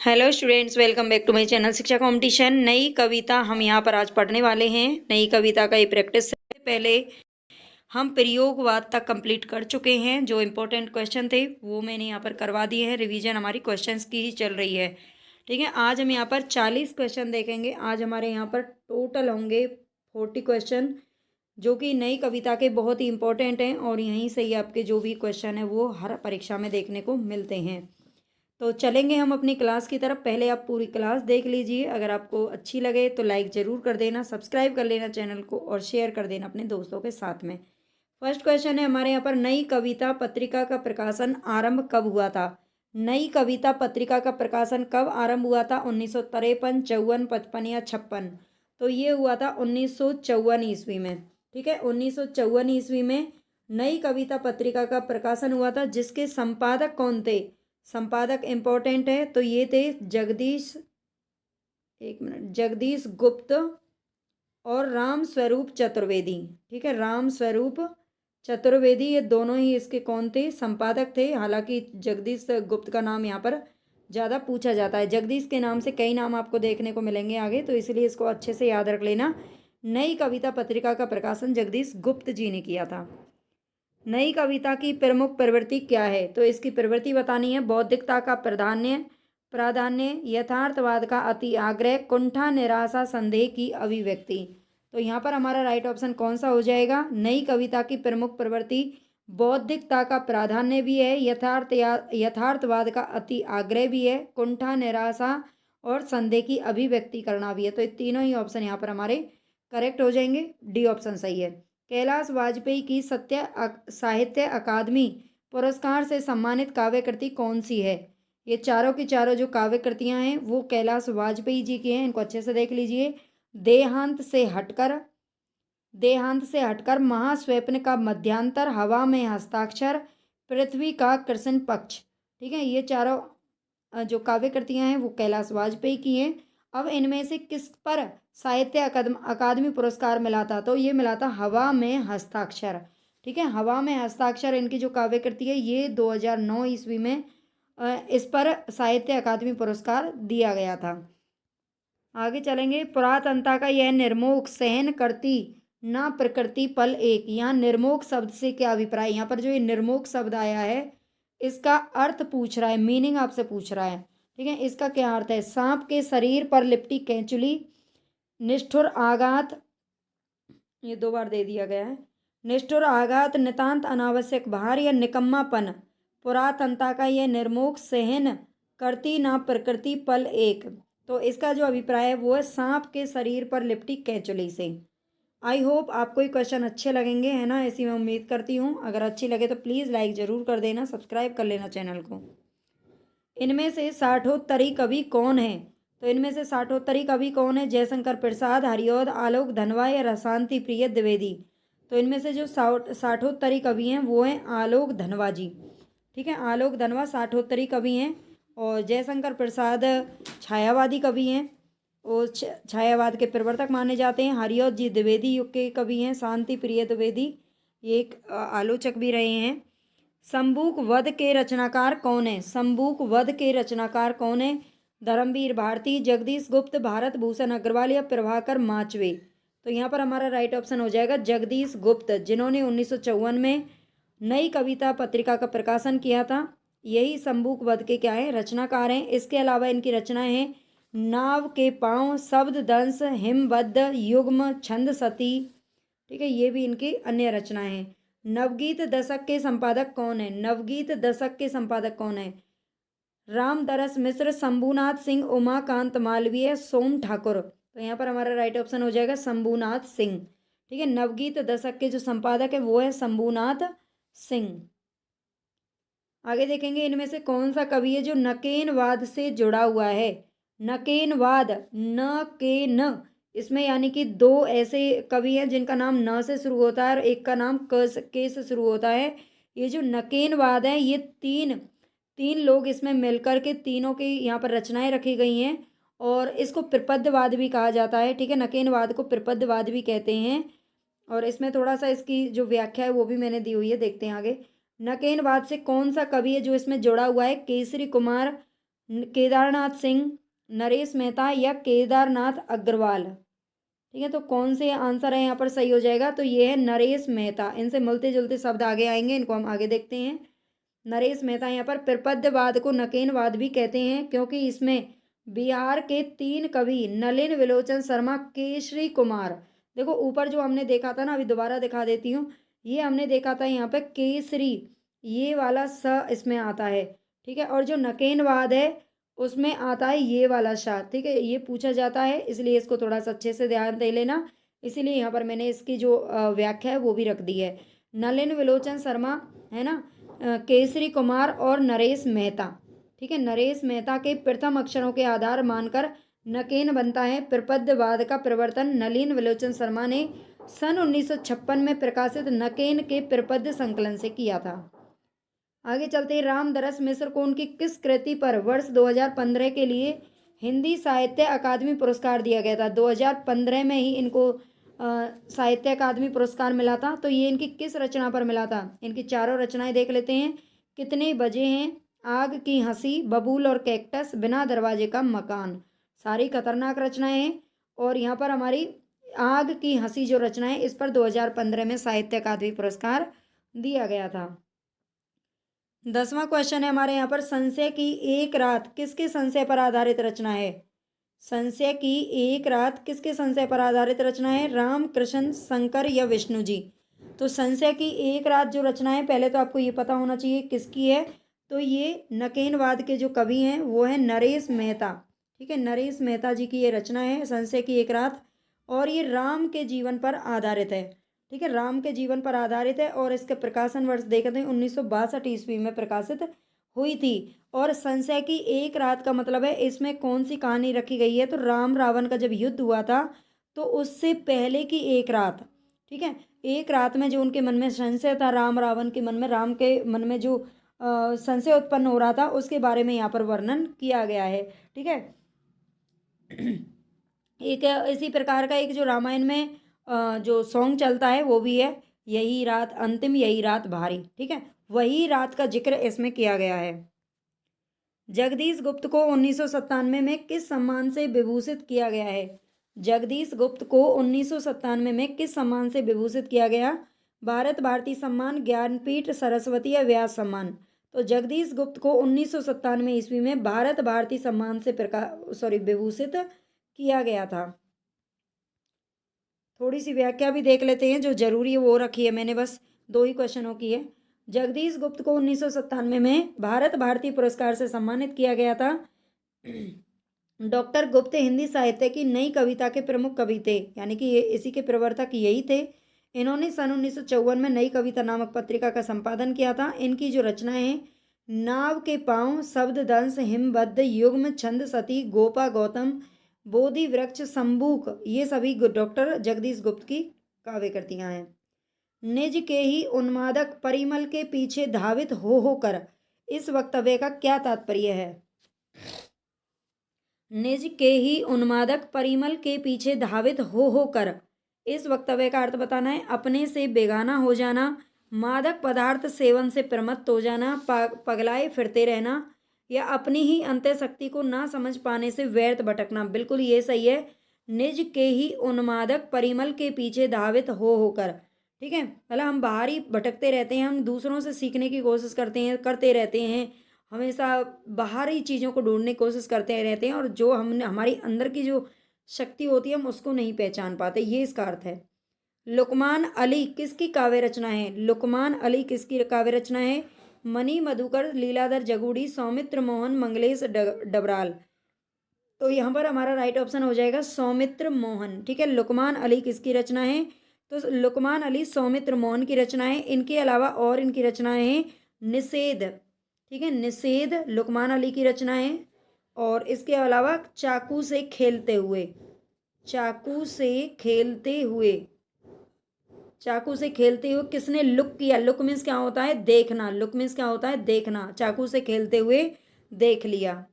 Hello students, welcome back to my channel Shiksha competition. नई कविता हम यहाँ पर आज पढ़ने वाले हैं। नई कविता का ये प्रैक्टिस से पहले हम प्रयोगवाद तक कंप्लीट कर चुके हैं। जो इम्पोर्टेंट क्वेश्चन थे वो मैंने यहाँ पर करवा दिए हैं। रिवीजन हमारी क्वेश्चंस की ही चल रही है। ठीक है, आज हम यहाँ पर 40 क्वेश्चन देखेंगे। आज हमारे यहाँ पर टोटल होंगे 40 क्वेश्चन, जो कि नई कविता के बहुत ही इंपॉर्टेंट हैं और यहीं से ही आपके जो भी क्वेश्चन है वो हर परीक्षा में देखने को मिलते हैं। तो चलेंगे हम अपनी क्लास की तरफ। पहले आप पूरी क्लास देख लीजिए। अगर आपको अच्छी लगे तो लाइक ज़रूर कर देना, सब्सक्राइब कर लेना चैनल को और शेयर कर देना अपने दोस्तों के साथ में। फर्स्ट क्वेश्चन है हमारे यहाँ पर, नई कविता पत्रिका का प्रकाशन आरंभ कब हुआ था? नई कविता पत्रिका का प्रकाशन कब आरंभ हुआ था? 1953, 54, 55 या 56? तो ये हुआ था 1954 ईस्वी में। ठीक है, 1954 ईस्वी में नई कविता पत्रिका का प्रकाशन हुआ था। जिसके संपादक कौन थे? संपादक इंपॉर्टेंट है, तो ये थे जगदीश गुप्त और राम स्वरूप चतुर्वेदी। ठीक है, राम स्वरूप चतुर्वेदी, ये दोनों ही इसके कौन थे? संपादक थे। हालांकि जगदीश गुप्त का नाम यहाँ पर ज़्यादा पूछा जाता है। जगदीश के नाम से कई नाम आपको देखने को मिलेंगे आगे, तो इसलिए इसको अच्छे से याद रख लेना। नई कविता पत्रिका का प्रकाशन जगदीश गुप्त जी ने किया था। नई कविता की प्रमुख प्रवृत्ति क्या है? तो इसकी प्रवृत्ति बतानी है। बौद्धिकता का प्राधान्य, यथार्थवाद का अति आग्रह, कुंठा, निराशा, संदेह की अभिव्यक्ति। तो यहाँ पर हमारा राइट ऑप्शन कौन सा हो जाएगा? नई कविता की प्रमुख प्रवृत्ति बौद्धिकता का प्राधान्य भी है, यथार्थवाद का अति आग्रह भी है, कुंठा, निराशा और संदेह की अभिव्यक्ति करना भी है। तो ये तीनों ही ऑप्शन यहाँ पर हमारे करेक्ट हो जाएंगे। डी ऑप्शन सही है। कैलाश वाजपेयी की साहित्य अकादमी पुरस्कार से सम्मानित काव्य कृति कौन सी है? ये चारों की चारों जो काव्य कृतियां हैं वो कैलाश वाजपेयी जी की हैं। इनको अच्छे से देख लीजिए। देहांत से हटकर, महास्वप्न का मध्यांतर, हवा में हस्ताक्षर, पृथ्वी का कृष्ण पक्ष। ठीक है, ये चारों जो काव्य कृतियां हैं वो कैलाश वाजपेयी की हैं। अब इनमें से किस पर साहित्य अकादमी पुरस्कार मिला था? तो ये मिला था हवा में हस्ताक्षर। ठीक है, हवा में हस्ताक्षर इनकी जो काव्य कृति है ये 2009 ईस्वी में इस पर साहित्य अकादमी पुरस्कार दिया गया था। आगे चलेंगे। पुरातनता का यह निर्मोह सहन करती न प्रकृति पल एक। यहाँ निर्मोह शब्द से क्या अभिप्राय? यहाँ पर जो ये निर्मोह शब्द आया है इसका अर्थ पूछ रहा है, मीनिंग आपसे पूछ रहा है। ठीक है, इसका क्या अर्थ है? सांप के शरीर पर लिपटी कैंचुली, निष्ठुर आघात, ये दो बार दे दिया गया है। निष्ठुर आघात, नितांत अनावश्यक भार या निकम्मापन। पुरातनता का यह निर्मोह सहन करती ना प्रकृति पल एक। तो इसका जो अभिप्राय है वो है सांप के शरीर पर लिपटी कैंचुली से। आई होप आपको ये क्वेश्चन अच्छे लगेंगे, है ना? ऐसी मैं उम्मीद करती हूँ। अगर अच्छी लगे तो प्लीज़ लाइक ज़रूर कर देना, सब्सक्राइब कर लेना चैनल को। इनमें से साठोत्तरी कवि कौन है? तो इनमें से साठोत्तरी कवि कौन है? जयशंकर प्रसाद, हरिऔध, आलोक धनवा या रसांति प्रिय द्विवेदी? तो इनमें से जो साठोत्तरी कवि हैं वो हैं आलोक धनवा जी। ठीक है, आलोक धनवा साठोत्तरी कवि हैं। और जयशंकर प्रसाद छायावादी कवि हैं और छायावाद के प्रवर्तक माने जाते हैं। हरिऔध जी द्विवेदी युग के कवि हैं। शांति प्रिय द्विवेदी ये एक आलोचक भी रहे हैं। शंबुक वध के रचनाकार कौन है? शंबुक वध के रचनाकार कौन है? धर्मवीर भारती, जगदीश गुप्त, भारत भूषण अग्रवाल या प्रभाकर माचवे? तो यहाँ पर हमारा राइट ऑप्शन हो जाएगा जगदीश गुप्त, जिन्होंने 1954 में नई कविता पत्रिका का प्रकाशन किया था। यही शंबुक वध के क्या है? रचनाकार हैं। इसके अलावा इनकी रचनाएं हैं नाव के पांव, शब्द दंश, हिमबद्ध, युग्म, छंद सती। ठीक है, ये भी इनकी अन्य रचनाएं हैं। नवगीत दशक के संपादक कौन है? नवगीत दशक के संपादक कौन है? रामदरस मिश्र, शंभुनाथ सिंह, उमाकांत मालवीय, सोम ठाकुर? तो यहाँ पर हमारा राइट ऑप्शन हो जाएगा शंभुनाथ सिंह। ठीक है, नवगीत दशक के जो संपादक है वो है शंभुनाथ सिंह। आगे देखेंगे इनमें से कौन सा कवि है जो नकेनवाद से जुड़ा हुआ है? नकेनवाद, न के न, इसमें यानी कि दो ऐसे कवि हैं जिनका नाम न से शुरू होता है और एक का नाम के से शुरू होता है। ये जो नकेनवाद है ये तीन लोग इसमें मिलकर के तीनों की यहाँ पर रचनाएं रखी गई हैं और इसको प्रपद्यवाद भी कहा जाता है। ठीक है, नकेनवाद को प्रपद्यवाद भी कहते हैं। और इसमें थोड़ा सा इसकी जो व्याख्या है वो भी मैंने दी हुई है, देखते हैं आगे। नकेनवाद से कौन सा कवि है जो इसमें जुड़ा हुआ है? केसरी कुमार, केदारनाथ सिंह, नरेश मेहता या केदारनाथ अग्रवाल। ठीक है, तो कौन से आंसर है यहाँ पर सही हो जाएगा? तो ये है नरेश मेहता। इनसे मिलते जुलते शब्द आगे आएंगे, इनको हम आगे देखते हैं। नरेश मेहता यहाँ पर प्रपद्यवाद को नकेनवाद भी कहते हैं, क्योंकि इसमें बिहार के 3 कवि नलिन, विलोचन शर्मा, केशरी कुमार। देखो ऊपर जो हमने देखा था ना, अभी दोबारा दिखा देती हूँ। ये हमने देखा था यहाँ पे केसरी, ये वाला स इसमें आता है। ठीक है, और जो नकेनवाद है उसमें आता है ये वाला श। ठीक है, ये पूछा जाता है, इसलिए इसको थोड़ा सा अच्छे से ध्यान दे लेना। इसीलिए यहाँ पर मैंने इसकी जो व्याख्या है वो भी रख दी है। नलिन, विलोचन शर्मा, है ना, केसरी कुमार और नरेश मेहता। ठीक है, नरेश मेहता के प्रथम अक्षरों के आधार मानकर नकेन बनता है। प्रपद्यवाद का प्रवर्तन नलिन विलोचन शर्मा ने सन 1956 में प्रकाशित नकेन के प्रपद्य संकलन से किया था। आगे चलते हैं। रामदरस मिश्र को उनकी किस कृति पर वर्ष 2015 के लिए हिंदी साहित्य अकादमी पुरस्कार दिया गया था? 2015 में ही इनको साहित्य अकादमी पुरस्कार मिला था। तो ये इनकी किस रचना पर मिला था? इनकी चारों रचनाएं देख लेते हैं। कितने बजे हैं, आग की हंसी, बबूल और कैक्टस, बिना दरवाजे का मकान। सारी खतरनाक रचनाएं हैं। और यहाँ पर हमारी आग की हंसी जो रचना है, इस पर 2015 में साहित्य अकादमी पुरस्कार दिया गया था। 10वां क्वेश्चन है हमारे यहाँ पर, संशय की एक रात किसके संशय पर आधारित रचना है? संशय की एक रात किसके संशय पर आधारित रचना है? राम, कृष्ण, शंकर या विष्णु जी? तो संशय की एक रात जो रचना है, पहले तो आपको ये पता होना चाहिए किसकी है। तो ये नकेनवाद के जो कवि हैं वो है नरेश मेहता। ठीक है, नरेश मेहता जी की ये रचना है संशय की एक रात, और ये राम के जीवन पर आधारित है। ठीक है, राम के जीवन पर आधारित है, और इसके प्रकाशन वर्ष देखते हैं 1962 ईस्वी में प्रकाशित हुई थी। और संशय की एक रात का मतलब है इसमें कौन सी कहानी रखी गई है? तो राम रावण का जब युद्ध हुआ था तो उससे पहले की एक रात। ठीक है, एक रात में जो उनके मन में संशय था, राम रावण के मन में, राम के मन में जो संशय उत्पन्न हो रहा था, उसके बारे में यहाँ पर वर्णन किया गया है। ठीक है, एक इसी प्रकार का एक जो रामायण में जो सॉन्ग चलता है वो भी है, यही रात अंतिम, यही रात भारी। ठीक है, वही रात का जिक्र इसमें किया गया है। जगदीश गुप्त को 1997 में किस सम्मान से विभूषित किया गया है? जगदीश गुप्त को 1997 में किस सम्मान से विभूषित किया गया? भारत भारती सम्मान, ज्ञानपीठ, सरस्वती या व्यास सम्मान? तो जगदीश गुप्त को 1997 ईस्वी में भारत भारती सम्मान से विभूषित किया गया था। थोड़ी सी व्याख्या भी देख लेते हैं, जो जरूरी है वो रखी है मैंने, बस 2 ही क्वेश्चनों की है। जगदीश गुप्त को 1997 में भारत भारती पुरस्कार से सम्मानित किया गया था। डॉक्टर गुप्त हिंदी साहित्य की नई कविता के प्रमुख कवि थे, यानी कि ये इसी के प्रवर्तक यही थे। इन्होंने सन 1954 में नई कविता नामक पत्रिका का संपादन किया था। इनकी जो रचनाएं हैं, नाव के पांव, शब्द दंश, हिमबद्ध, युग्म, छंद, सती, गोपा, गौतम, बोधि वृक्ष, संबूक, ये सभी डॉक्टर जगदीश गुप्त की काव्य कृतियां हैं। निज के ही उन्मादक परिमल के पीछे धावित हो कर, इस वक्तव्य का क्या तात्पर्य है? निज के ही उन्मादक परिमल के पीछे धावित हो कर, इस वक्तव्य का अर्थ बताना है। अपने से बेगाना हो जाना, मादक पदार्थ सेवन से प्रमत्त हो जाना, पगलाए फिरते रहना, या अपनी ही अंतः शक्ति को ना समझ पाने से व्यर्थ भटकना। बिल्कुल ये सही है, निज के ही उन्मादक परिमल के पीछे धावित होकर। ठीक है, मतलब हम बाहर ही भटकते रहते हैं, हम दूसरों से सीखने की कोशिश करते रहते हैं, हमेशा बाहर ही चीज़ों को ढूंढने की कोशिश करते रहते हैं, और जो हमने हमारी अंदर की जो शक्ति होती है हम उसको नहीं पहचान पाते, ये इसका अर्थ है। लुकमान अली किसकी काव्य रचना है? लुकमान अली किसकी काव्य रचना है? मणि मधुकर, लीलाधर जगूड़ी, सौमित्र मोहन, मंगलेश डबराल। तो यहाँ पर हमारा राइट ऑप्शन हो जाएगा सौमित्र मोहन। ठीक है, लुकमान अली किसकी रचना है? तो लुकमान अली सौमित्र मोहन की रचना है। इनके अलावा और इनकी रचनाएं हैं निषेध। ठीक है, निषेध लुकमान अली की रचना है। और इसके अलावा चाकू से खेलते हुए, चाकू से खेलते हुए, चाकू से खेलते हुए किसने लुक किया? लुक मीन्स क्या होता है? देखना। लुक मीन्स क्या होता है? देखना। चाकू से खेलते हुए देख लिया।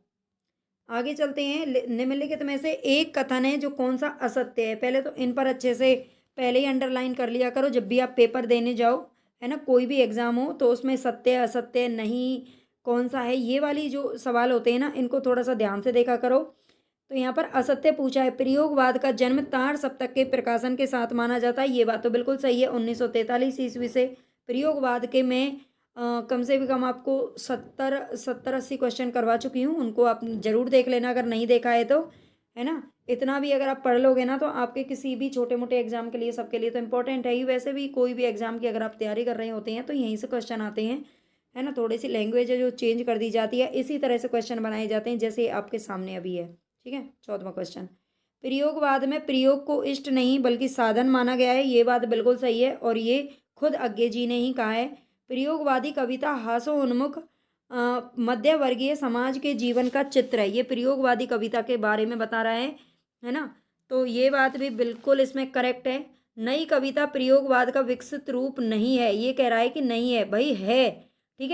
आगे चलते हैं। निम्नलिखित में से एक कथन है जो कौन सा असत्य है? पहले तो इन पर अच्छे से पहले ही अंडरलाइन कर लिया करो, जब भी आप पेपर देने जाओ, है ना, कोई भी एग्जाम हो तो उसमें सत्य असत्य नहीं कौन सा है। ये वाली जो सवाल होते हैं ना, इनको थोड़ा सा ध्यान से देखा करो। तो यहाँ पर असत्य पूछा है, प्रयोगवाद का जन्म तार सप्तक के प्रकाशन के साथ माना जाता है। ये बात तो बिल्कुल सही है। 1943 ईस्वी से प्रयोगवाद के मैं कम से भी कम आपको 70-80 क्वेश्चन करवा चुकी हूँ। उनको आप जरूर देख लेना अगर नहीं देखा है तो, है ना। इतना भी अगर आप पढ़ लोगे ना तो आपके किसी भी छोटे मोटे एग्जाम के लिए, सबके लिए तो इम्पोर्टेंट है ही। वैसे भी कोई भी एग्जाम की अगर आप तैयारी कर रहे होते हैं तो यहीं से क्वेश्चन आते हैं, है ना। थोड़ी सी लैंग्वेज है जो चेंज कर दी जाती है, इसी तरह से क्वेश्चन बनाए जाते हैं जैसे आपके सामने अभी है। ठीक है। 14वां क्वेश्चन, प्रयोगवाद में प्रयोग को इष्ट नहीं बल्कि साधन माना गया है। ये बात बिल्कुल सही है और ये खुद अज्ञे जी ने ही कहा है। प्रयोगवादी कविता हास्योन्मुख मध्य वर्गीय समाज के जीवन का चित्र है। ये प्रयोगवादी कविता के बारे में बता रहा है ना। तो ये बात भी बिल्कुल इसमें करेक्ट है। नई कविता प्रयोगवाद का विकसित रूप नहीं है, ये कह रहा है कि नहीं है भाई, है। ठीक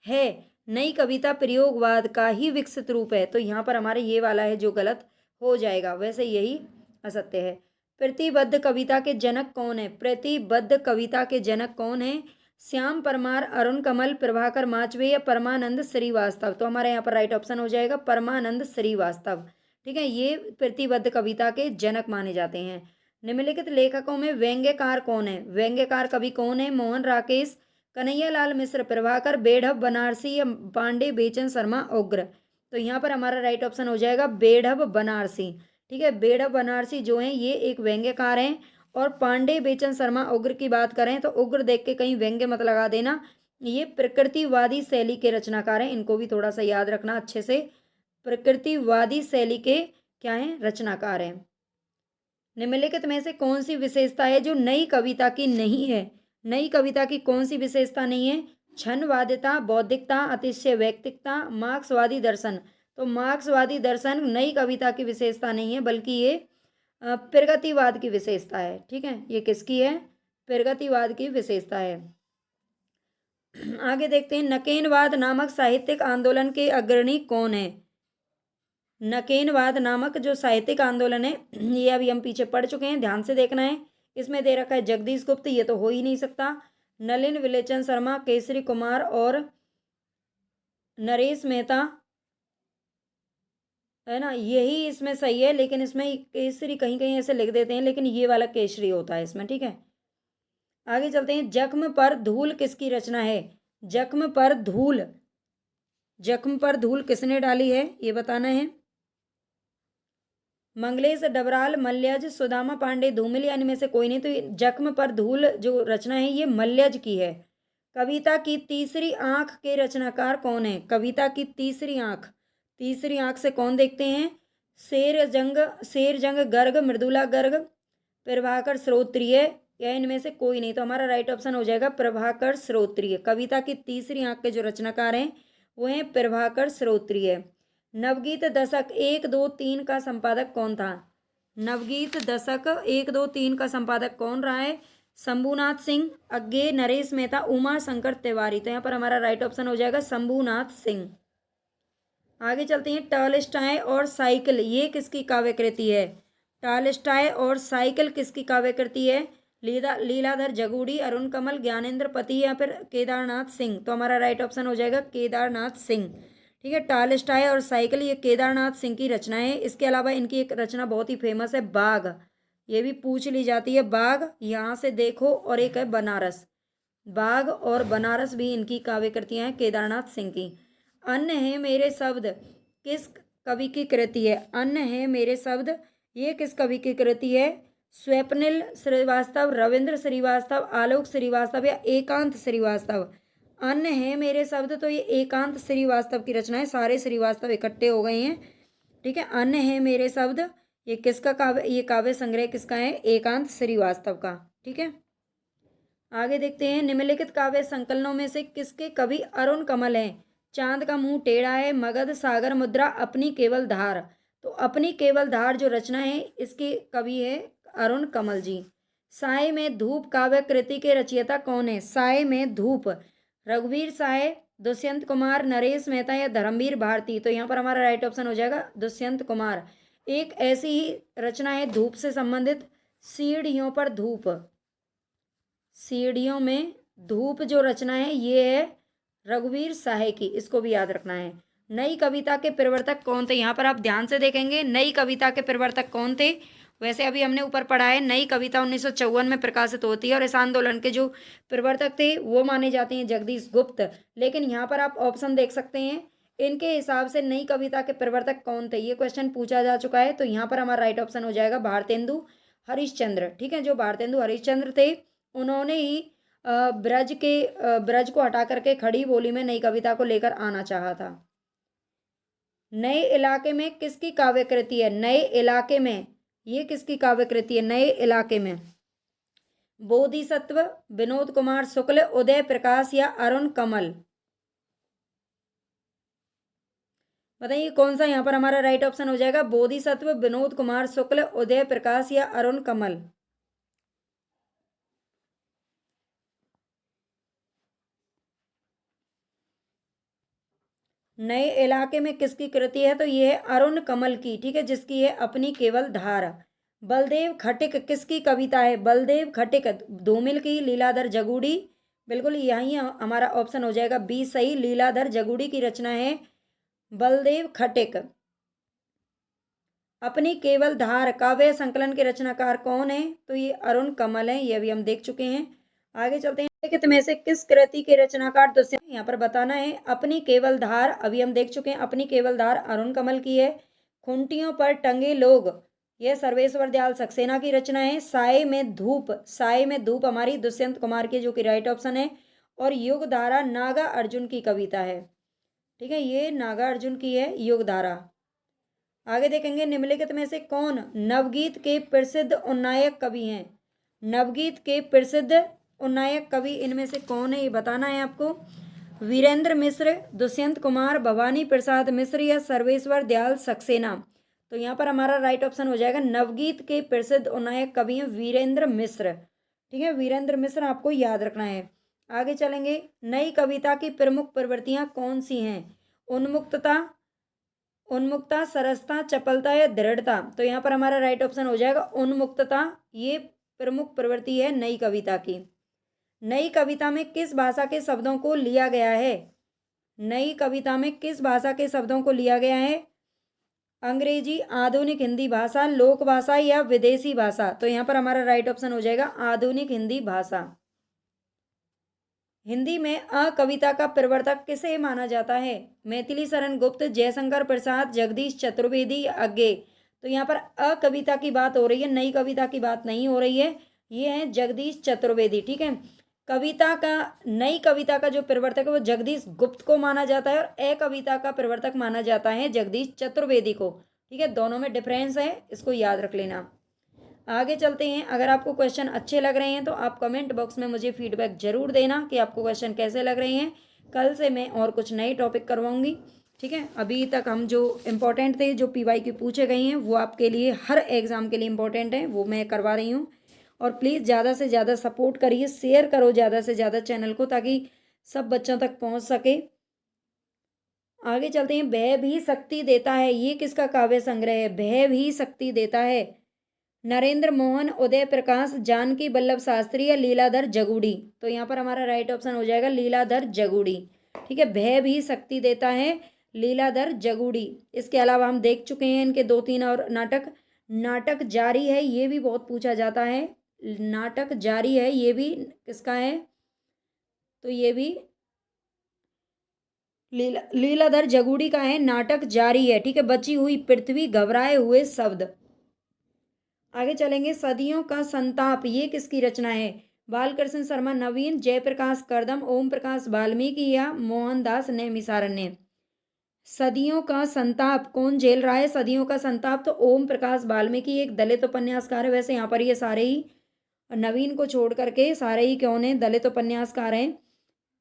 है। नई कविता प्रयोगवाद का ही विकसित रूप है। तो यहाँ पर हमारे ये वाला है जो गलत हो जाएगा, वैसे यही असत्य है। प्रतिबद्ध कविता के जनक कौन है? प्रतिबद्ध कविता के जनक कौन है? श्याम परमार, अरुण कमल, प्रभाकर माचवे या परमानंद श्रीवास्तव। तो हमारे यहाँ पर राइट ऑप्शन हो जाएगा परमानंद श्रीवास्तव। ठीक है, ये प्रतिबद्ध कविता के जनक माने जाते हैं। निम्नलिखित लेखकों में व्यंग्यकार कौन है? व्यंग्यकार कवि कौन है? मोहन राकेश, कन्हैयालाल मिश्र, प्रभाकर, बेढ़ब बनारसी या पांडे बेचन शर्मा उग्र। तो यहाँ पर हमारा राइट ऑप्शन हो जाएगा बेढ़ब बनारसी। ठीक है, बेढ़ब बनारसी जो है ये एक व्यंग्यकार हैं। और पांडे बेचन शर्मा उग्र की बात करें तो उग्र देख के कहीं व्यंग्य मत लगा देना, ये प्रकृतिवादी शैली के रचनाकार हैं। इनको भी थोड़ा सा याद रखना अच्छे से। प्रकृतिवादी शैली के क्या हैं? रचनाकार हैं। निम्नलिखित में से कौन सी विशेषता है जो नई कविता की नहीं है? नई कविता की कौन सी विशेषता नहीं है? क्षणवादिता, बौद्धिकता, अतिशय वैयक्तिकता, मार्क्सवादी दर्शन। तो मार्क्सवादी दर्शन नई कविता की विशेषता नहीं है बल्कि ये प्रगतिवाद की विशेषता है। ठीक है, ये किसकी है? प्रगतिवाद की विशेषता है। आगे देखते हैं, नकेनवाद नामक साहित्यिक आंदोलन के अग्रणी कौन है? नकेनवाद नामक जो साहित्यिक आंदोलन है ये अभी हम पीछे पढ़ चुके हैं, ध्यान से देखना है। इसमें दे रखा है जगदीश गुप्त, ये तो हो ही नहीं सकता। नलिन विलोचन शर्मा, केसरी कुमार और नरेश मेहता, है ना, यही इसमें सही है। लेकिन इसमें केसरी कहीं कहीं ऐसे लिख देते हैं, लेकिन ये वाला केसरी होता है इसमें। ठीक है, आगे चलते हैं। जख्म पर धूल किसकी रचना है? जख्म पर धूल, जख्म पर धूल किसने डाली है ये बताना है। मंगलेश डबराल, मल्यज, सुदामा पांडे, धूमिल या इनमें से कोई नहीं। तो जख्म पर धूल जो रचना है ये मल्यज की है। कविता की तीसरी आंख के रचनाकार कौन है? कविता की तीसरी आंख, तीसरी आंख से कौन देखते हैं? शेरजंग गर्ग, मृदुला गर्ग, प्रभाकर श्रोत्रिय या इनमें से कोई नहीं। तो हमारा राइट ऑप्शन हो जाएगा प्रभाकर श्रोत्रिय। कविता की तीसरी आंख के जो रचनाकार हैं वो हैं प्रभाकर श्रोत्रिय। नवगीत दशक 1, 2, 3 का संपादक कौन था? नवगीत दशक 1, 2, 3 का संपादक कौन रहा है? शंभुनाथ सिंह, अज्ञे, नरेश मेहता, उमा शंकर तिवारी। तो यहाँ पर हमारा राइट ऑप्शन हो जाएगा शंभुनाथ सिंह। आगे चलते हैं, टॉलस्टॉय और साइकिल, ये किसकी काव्य कृति है? टॉलस्टॉय और साइकिल किसकी काव्य कृति है? लीलाधर जगूड़ी, अरुण कमल, ज्ञानेंद्र पति या फिर केदारनाथ सिंह। तो हमारा राइट ऑप्शन हो जाएगा केदारनाथ सिंह। ठीक है, टॉलस्टॉय और साइकिल ये केदारनाथ सिंह की रचना है। इसके अलावा इनकी एक रचना बहुत ही फेमस है, बाघ, ये भी पूछ ली जाती है। बाघ यहाँ से देखो, और एक है बनारस। बाघ और बनारस भी इनकी काव्य कृतियाँ हैं केदारनाथ सिंह की। अन्न है मेरे शब्द किस कवि की कृति है? अन्न है मेरे शब्द ये किस कवि की कृति है? स्वप्निल श्रीवास्तव, रविंद्र श्रीवास्तव, आलोक श्रीवास्तव या एकांत श्रीवास्तव। अन्न है मेरे शब्द, तो ये एकांत श्रीवास्तव की रचना है। सारे श्रीवास्तव इकट्ठे हो गए हैं। ठीक है, अन्न है मेरे शब्द ये किसका काव्य, ये काव्य संग्रह किसका है? एकांत श्रीवास्तव का। ठीक है, आगे देखते हैं, निम्नलिखित काव्य संकलनों में से किसके कवि अरुण कमल हैं? चांद का मुंह टेढ़ा है, मगध, सागर मुद्रा, अपनी केवल धार। तो अपनी केवल धार जो रचना है इसके कवि है अरुण कमल जी। साय में धूप काव्य कृति के रचयिता कौन है? साय में धूप, रघुवीर साय, दुष्यंत कुमार, नरेश मेहता या धर्मवीर भारती। तो यहाँ पर हमारा राइट ऑप्शन हो जाएगा दुष्यंत कुमार। एक ऐसी ही रचना है धूप से संबंधित, सीढ़ियों पर धूप, सीढ़ियों में धूप जो रचना है ये है रघुवीर सहाय की, इसको भी याद रखना है। नई कविता के प्रवर्तक कौन थे, यहाँ पर आप ध्यान से देखेंगे नई कविता के प्रवर्तक कौन थे। वैसे अभी हमने ऊपर पढ़ा है नई कविता 1954 में प्रकाशित होती है और इस आंदोलन के जो प्रवर्तक थे वो माने जाते हैं जगदीश गुप्त। लेकिन यहाँ पर आप ऑप्शन देख सकते हैं, इनके हिसाब से नई कविता के प्रवर्तक कौन थे, ये क्वेश्चन पूछा जा चुका है। तो यहाँ पर हमारा राइट ऑप्शन हो जाएगा भारतेंदु हरिश्चंद्र। ठीक है, जो भारतेंदु हरिश्चंद्र थे उन्होंने ही ब्रज को हटा करके खड़ी बोली में नई कविता को लेकर आना चाहा था। नए इलाके में किसकी काव्य कृति है, नए इलाके में ये किसकी काव्य कृति है, नए इलाके में बोधिसत्व, विनोद कुमार शुक्ल, उदय प्रकाश या अरुण कमल। बताइए कौन सा यहाँ पर हमारा राइट ऑप्शन हो जाएगा, बोधिसत्व, विनोद कुमार शुक्ल, उदय प्रकाश या अरुण कमल। नए इलाके में किसकी कृति है, तो ये है अरुण कमल की। ठीक है, जिसकी है अपनी केवल धार। बलदेव खटिक किसकी कविता है, बलदेव खटिक धूमिल की, लीलाधर जगूड़ी। बिल्कुल यही हमारा ऑप्शन हो जाएगा बी सही, लीलाधर जगूड़ी की रचना है बलदेव खटिक। अपनी केवल धार काव्य संकलन के रचनाकार कौन है, तो ये अरुण कमल है, ये भी हम देख चुके हैं। आगे चलते हैं, निम्नलिखित में से किस कृति के रचनाकार दुष्यंत, यहाँ पर बताना है। अपनी केवल धार अभी हम देख चुके हैं, अपनी केवल धार अरुण कमल की है। खूंटियों पर टंगे लोग, यह सर्वेश्वर दयाल सक्सेना की रचना है। साए में धूप, साए में धूप हमारी दुष्यंत कुमार की, जो कि राइट ऑप्शन है। और युग धारा नागा अर्जुन की कविता है। ठीक है, ये नागा अर्जुन की है युग धारा। आगे देखेंगे, निम्नलिखित में से कौन नवगीत के प्रसिद्ध उन्नायक कवि हैं, नवगीत के प्रसिद्ध उन्नायक कवि इनमें से कौन है, ये बताना है आपको। वीरेंद्र मिश्र, दुष्यंत कुमार, भवानी प्रसाद मिश्र या सर्वेश्वर दयाल सक्सेना। तो यहाँ पर हमारा राइट ऑप्शन हो जाएगा नवगीत के प्रसिद्ध उन्नायक कवि हैं वीरेंद्र मिश्र। ठीक है, वीरेंद्र मिश्र आपको याद रखना है। आगे चलेंगे, नई कविता की प्रमुख प्रवृत्तियां कौन सी हैं, उन्मुक्तता, उन्मुक्ता, सरसता, चपलता या दृढ़ता। तो यहाँ पर हमारा राइट ऑप्शन हो जाएगा उन्मुक्तता, ये प्रमुख प्रवृत्ति है नई कविता की। नई कविता में किस भाषा के शब्दों को लिया गया है, नई कविता में किस भाषा के शब्दों को लिया गया है, अंग्रेजी, आधुनिक हिंदी भाषा, लोक भाषा या विदेशी भाषा। तो यहाँ पर हमारा राइट ऑप्शन हो जाएगा आधुनिक हिंदी भाषा। हिंदी में अ कविता का प्रवर्तक किसे माना जाता है, मैथिली शरण गुप्त, जयशंकर प्रसाद, जगदीश चतुर्वेदी, अज्ञे। तो यहाँ पर अ कविता की बात हो रही है, नई कविता की बात नहीं हो रही है। ये है जगदीश चतुर्वेदी। ठीक है, कविता का, नई कविता का जो प्रवर्तक है वो जगदीश गुप्त को माना जाता है और ए कविता का प्रवर्तक माना जाता है जगदीश चतुर्वेदी को। ठीक है, दोनों में डिफरेंस है, इसको याद रख लेना। आगे चलते हैं, अगर आपको क्वेश्चन अच्छे लग रहे हैं तो आप कमेंट बॉक्स में मुझे फीडबैक जरूर देना कि आपको क्वेश्चन कैसे लग रहे हैं। कल से मैं और कुछ नए टॉपिक करवाऊंगी। ठीक है, अभी तक हम जो इम्पोर्टेंट थे, जो PYQ पूछे गए हैं वो आपके लिए हर एग्ज़ाम के लिए इम्पोर्टेंट है, वो मैं करवा रही हूँ। और प्लीज़ ज़्यादा से ज़्यादा सपोर्ट करिए, शेयर करो ज़्यादा से ज़्यादा चैनल को, ताकि सब बच्चों तक पहुँच सके। आगे चलते हैं, भय भी शक्ति देता है, ये किसका काव्य संग्रह है, भय भी शक्ति देता है, नरेंद्र मोहन, उदय प्रकाश, जानकी वल्लभ शास्त्री या लीलाधर जगूड़ी। तो यहाँ पर हमारा राइट ऑप्शन हो जाएगा लीलाधर जगूड़ी। ठीक है, भय भी शक्ति देता है, लीलाधर जगूड़ी। इसके अलावा हम देख चुके हैं इनके 2-3 और नाटक। नाटक जारी है, ये भी बहुत पूछा जाता है, नाटक जारी है ये भी किसका है, तो ये भी लीलाधर जगूड़ी का है, नाटक जारी है। ठीक है, बची हुई पृथ्वी, घबराए हुए शब्द। आगे चलेंगे, सदियों का संताप, ये किसकी रचना है, बालकृष्ण शर्मा, नवीन, जयप्रकाश करदम, ओम प्रकाश वाल्मीकि या मोहनदास नैमिषारण्य। सदियों का संताप कौन झेल रहा है, सदियों का संताप तो ओम प्रकाश वाल्मीकि, एक दलित उपन्यासकार है। वैसे यहाँ पर ये सारे ही, नवीन को छोड़ करके सारे ही कौन है, दलित उपन्यासकार हैं।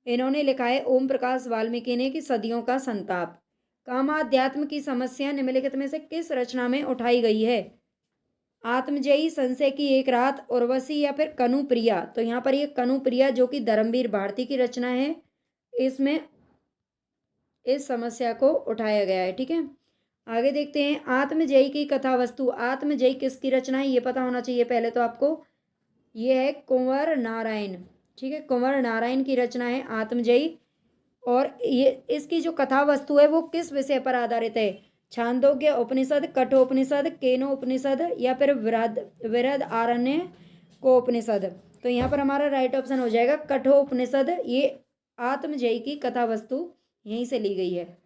इन्होंने लिखा है ओम प्रकाश वाल्मीकि ने कि सदियों का संताप। कामाध्यात्म की समस्या निम्नलिखित में से किस रचना में उठाई गई है, आत्मजयी, संशय की एक रात, उर्वशी या फिर कनुप्रिया। तो यहाँ पर ये कनुप्रिया जो कि धर्मवीर भारती की रचना है, इसमें इस समस्या को उठाया गया है। ठीक है, आगे देखते हैं, आत्मजयी की कथा वस्तु, आत्मजयी किसकी रचना है ये पता होना चाहिए पहले तो आपको। ये है कुंवर नारायण। ठीक है, कुंवर नारायण की रचना है आत्मजयी। और ये इसकी जो कथा वस्तु है वो किस विषय पर आधारित है? छांदोग्य उपनिषद, कठोपनिषद, केनो उपनिषद या फिर विरद आरण्य को उपनिषद। तो यहाँ पर हमारा राइट ऑप्शन हो जाएगा कठोपनिषद। ये आत्मजयी की कथा वस्तु यहीं से ली गई है।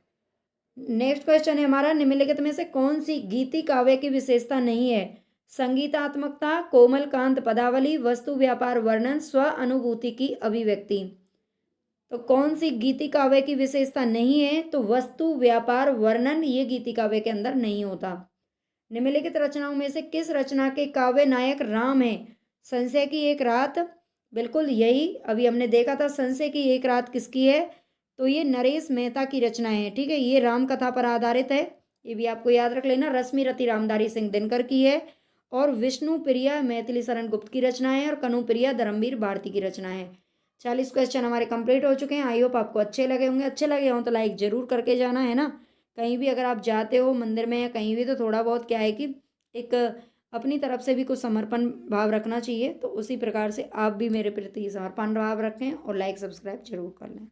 नेक्स्ट क्वेश्चन है हमारा, निम्नलिखित में से कौन सी गीति काव्य की विशेषता नहीं है? संगीतात्मकता, कोमल कांत पदावली, वस्तु व्यापार वर्णन, स्व अनुभूति की अभिव्यक्ति। तो कौन सी गीति काव्य की विशेषता नहीं है? तो वस्तु व्यापार वर्णन ये गीति काव्य के अंदर नहीं होता। निम्नलिखित रचनाओं में से किस रचना के काव्य नायक राम है? संशय की एक रात, बिल्कुल यही अभी हमने देखा था। संशय की एक रात किसकी है? तो ये नरेश मेहता की रचना है। ठीक है, ये राम कथा पर आधारित है, ये भी आपको याद रख लेना। रश्मि रति रामधारी सिंह दिनकर की है। और विष्णु प्रिया मैथिली शरण गुप्त की रचना है। और कनु प्रिया धर्मवीर भारती की रचना है। 40 क्वेश्चन हमारे कंप्लीट हो चुके हैं। आई होप आपको अच्छे लगे होंगे। अच्छे लगे हों तो लाइक जरूर करके जाना है ना। कहीं भी अगर आप जाते हो मंदिर में या कहीं भी, तो थोड़ा बहुत क्या है कि एक अपनी तरफ से भी कुछ समर्पण भाव रखना चाहिए। तो उसी प्रकार से आप भी मेरे प्रति समर्पण भाव रखें और लाइक सब्सक्राइब जरूर कर लें।